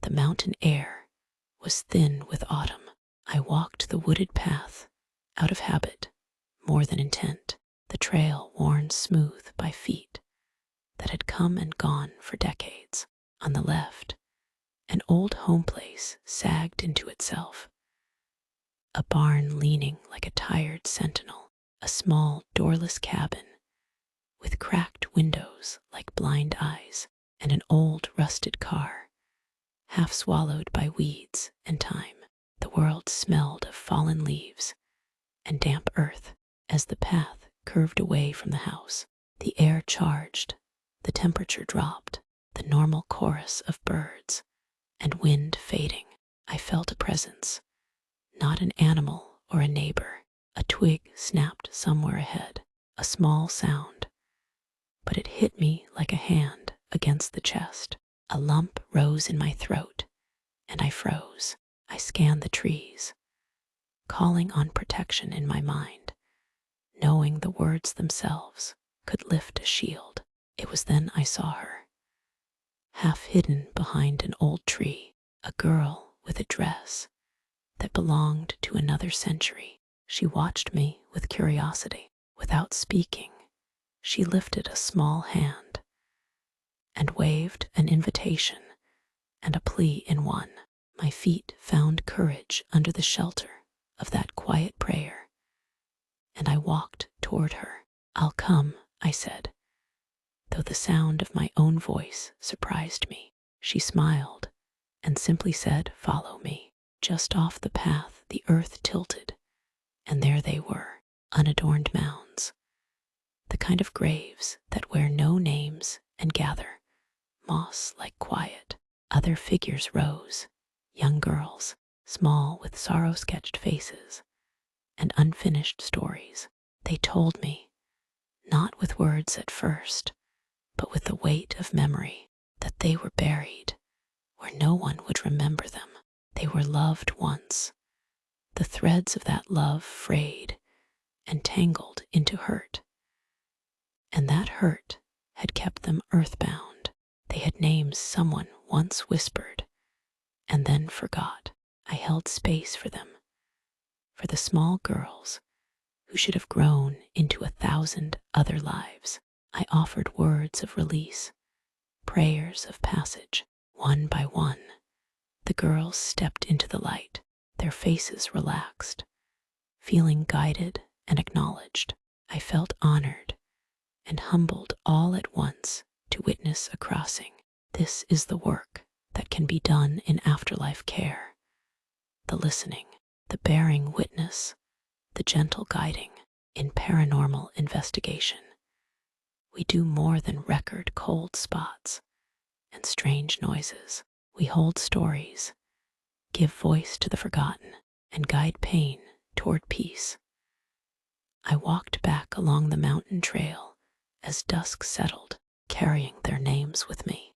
The mountain air was thin with autumn. I walked the wooded path, out of habit, more than intent, the trail worn smooth by feet that had come and gone for decades. On the left, an old home place sagged into itself, a barn leaning like a tired sentinel, a small doorless cabin with cracked windows like blind eyes, and an old rusted car, half swallowed by weeds and time. The world smelled of fallen leaves and damp earth. As the path curved away from the house, the air charged, the temperature dropped, the normal chorus of birds and wind fading. I felt a presence, not an animal or a neighbor. A twig snapped somewhere ahead, a small sound, but it hit me like a hand against the chest. A lump rose in my throat, and I froze. I scanned the trees, calling on protection in my mind, knowing the words themselves could lift a shield. It was then I saw her, half hidden behind an old tree, a girl with a dress that belonged to another century. She watched me with curiosity. Without speaking, she lifted a small hand and waved an invitation and a plea in one. My feet found courage under the shelter of that quiet prayer, and I walked toward her. "I'll come," I said, though the sound of my own voice surprised me. She smiled and simply said, "Follow me." Just off the path, the earth tilted, and there they were, unadorned mounds, the kind of graves that wear no names and gather moss like quiet. Other figures rose, young girls, small with sorrow-sketched faces and unfinished stories. They told me, not with words at first, but with the weight of memory, that they were buried where no one would remember them. They were loved once. The threads of that love frayed and tangled into hurt, and that hurt had kept them earthbound. They had names someone once whispered and then forgot. I held space for them, for the small girls who should have grown into 1,000 other lives. I offered words of release, prayers of passage. One by one, the girls stepped into the light, their faces relaxed, feeling guided and acknowledged. I felt honored and humbled all at once to witness a crossing. This is the work that can be done in afterlife care. The listening, the bearing witness, the gentle guiding. In paranormal investigation, we do more than record cold spots and strange noises. We hold stories, give voice to the forgotten, and guide pain toward peace. I walked back along the mountain trail as dusk settled, carrying their names with me.